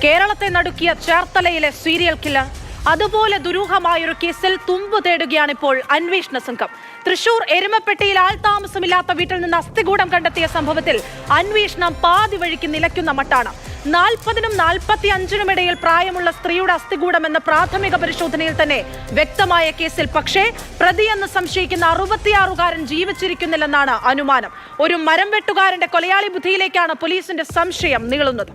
കേരളത്തെ നടുക്കിയ ചേർത്തലയിലെ serial killer. അതുപോലെ ദുരൂഹമായൊരു കേസിൽ തുമ്പ് തേടുകയാണിപ്പോൾ അന്വേഷണ സംഘം. തൃശൂർ എരുമപ്പെട്ടിയിൽ ആൾതാമസമില്ലാത്ത വീട്ടിൽ നിന്ന് അസ്ഥികൂടം കണ്ടെത്തിയ സംഭവത്തിൽ അന്വേഷണം പാതി വഴിക്ക് നിലയ്ക്കുന്ന മട്ടാണ്. 40-നും 45-നും ഇടയിൽ പ്രായമുള്ള സ്ത്രീയുടെ അസ്ഥികൂടം എന്ന പ്രാഥമിക പരിശോധനയിൽ തന്നെ വ്യക്തമായ കേസിൽ പക്ഷേ പ്രതിയെന്ന് സംശയിക്കുന്ന 66-കാരൻ ജീവിച്ചിരിക്കുന്നില്ലെന്നാണ് അനുമാനം. ഒരു മരം വെട്ടുകാരന്റെ കൊലയാളി ബുദ്ധിയിലേക്കാണ് പോലീസിന്റെ സംശയം നീളുന്നത്.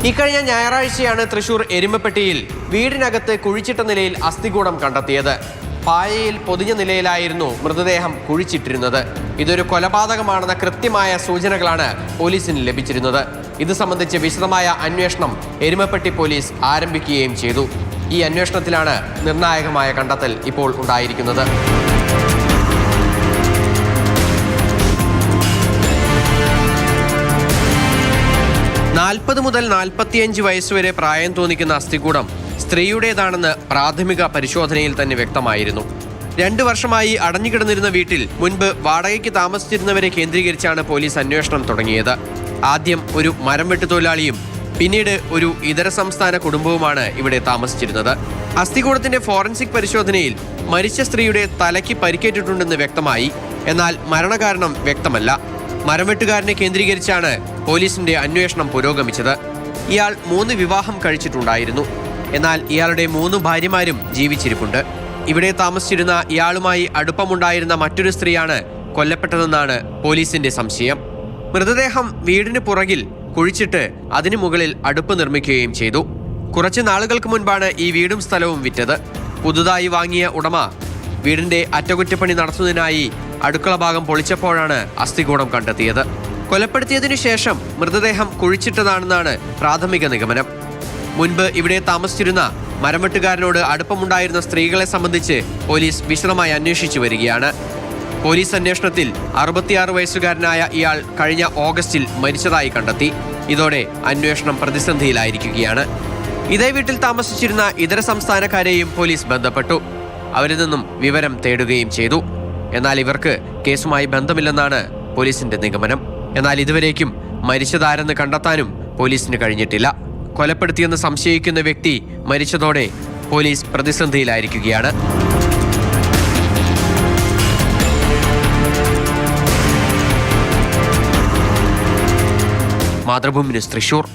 ഇക്കഴിഞ്ഞ ഞായറാഴ്ചയാണ് തൃശൂർ എരുമപ്പെട്ടിയിൽ വീടിനകത്ത് കുഴിച്ചിട്ട നിലയിൽ അസ്ഥികൂടം കണ്ടെത്തിയത്. പായയിൽ പൊതിഞ്ഞ നിലയിലായിരുന്നു മൃതദേഹം കുഴിച്ചിട്ടിരുന്നത്. ഇതൊരു കൊലപാതകമാണെന്ന കൃത്യമായ സൂചനകളാണ് പോലീസിന് ലഭിച്ചിരുന്നത്. ഇത് സംബന്ധിച്ച് വിശദമായ അന്വേഷണം എരുമപ്പെട്ടി പോലീസ് ആരംഭിക്കുകയും ചെയ്തു. ഈ അന്വേഷണത്തിലാണ് നിർണായകമായ കണ്ടെത്തൽ ഇപ്പോൾ ഉണ്ടായിരിക്കുന്നത്. 40 മുതൽ 45 വയസ്സുവരെ പ്രായം തോന്നിക്കുന്ന അസ്ഥികൂടം സ്ത്രീയുടേതാണെന്ന് പ്രാഥമിക പരിശോധനയിൽ തന്നെ വ്യക്തമായിരുന്നു. 2 വർഷമായി അടഞ്ഞുകിടന്നിരുന്ന വീട്ടിൽ മുൻപ് വാടകയ്ക്ക് താമസിച്ചിരുന്നവരെ കേന്ദ്രീകരിച്ചാണ് പോലീസ് അന്വേഷണം തുടങ്ങിയത്. ആദ്യം ഒരു മരം വെട്ടുതൊഴിലാളിയും പിന്നീട് ഒരു ഇതര സംസ്ഥാന കുടുംബവുമാണ് ഇവിടെ താമസിച്ചിരുന്നത്. അസ്ഥികൂടത്തിന്റെ ഫോറൻസിക് പരിശോധനയിൽ മരിച്ച സ്ത്രീയുടെ തലയ്ക്ക് പരിക്കേറ്റിട്ടുണ്ടെന്ന് വ്യക്തമായി. എന്നാൽ മരണകാരണം വ്യക്തമല്ല. മരംവെട്ടുകാരനെ കേന്ദ്രീകരിച്ചാണ് പോലീസിന്റെ അന്വേഷണം പുരോഗമിച്ചത്. ഇയാൾ 3 വിവാഹം കഴിച്ചിട്ടുണ്ടായിരുന്നു. എന്നാൽ ഇയാളുടെ 3 ഭാര്യമാരും ജീവിച്ചിരിപ്പുണ്ട്. ഇവിടെ താമസിച്ചിരുന്ന ഇയാളുമായി അടുപ്പമുണ്ടായിരുന്ന മറ്റൊരു സ്ത്രീയാണ് കൊല്ലപ്പെട്ടതെന്നാണ് പോലീസിന്റെ സംശയം. മൃതദേഹം വീടിന് പുറകിൽ കുഴിച്ചിട്ട് അതിനു മുകളിൽ അടുപ്പ് നിർമ്മിക്കുകയും ചെയ്തു. കുറച്ച് നാളുകൾക്ക് മുൻപാണ് ഈ വീടും സ്ഥലവും വിറ്റത്. പുതുതായി വാങ്ങിയ ഉടമ വീടിന്റെ അറ്റകുറ്റപ്പണി നടത്തുന്നതിനായി അടുക്കള ഭാഗം പൊളിച്ചപ്പോഴാണ് അസ്ഥികൂടം കണ്ടെത്തിയത്. കൊലപ്പെടുത്തിയതിനു ശേഷം മൃതദേഹം കുഴിച്ചിട്ടതാണെന്നാണ് പ്രാഥമിക നിഗമനം. മുൻപ് ഇവിടെ താമസിച്ചിരുന്ന മരംവെട്ടുകാരനോട് അടുപ്പമുണ്ടായിരുന്ന സ്ത്രീകളെ സംബന്ധിച്ച് പോലീസ് വിശദമായി അന്വേഷിച്ചു വരികയാണ്. പോലീസ് അന്വേഷണത്തിൽ 66 വയസ്സുകാരനായ ഇയാൾ കഴിഞ്ഞ ഓഗസ്റ്റിൽ മരിച്ചതായി കണ്ടെത്തി. ഇതോടെ അന്വേഷണം പ്രതിസന്ധിയിലായിരിക്കുകയാണ്. ഇതേ വീട്ടിൽ താമസിച്ചിരുന്ന ഇതര സംസ്ഥാനക്കാരെയും പോലീസ് ബന്ധപ്പെട്ടു. അവരിൽ നിന്നും വിവരം തേടുകയും ചെയ്തു. എന്നാൽ ഇവർക്ക് കേസുമായി ബന്ധമില്ലെന്നാണ് പോലീസിന്റെ നിഗമനം. എന്നാൽ ഇതുവരേക്കും മരിച്ചതാരെന്ന് കണ്ടെത്താനും പോലീസിന് കഴിഞ്ഞിട്ടില്ല. കൊലപ്പെടുത്തിയെന്ന് സംശയിക്കുന്ന വ്യക്തി മരിച്ചതോടെ പോലീസ് പ്രതിസന്ധിയിലായിരിക്കുകയാണ്. മാതൃഭൂമി ന്യൂസ്, തൃശൂർ.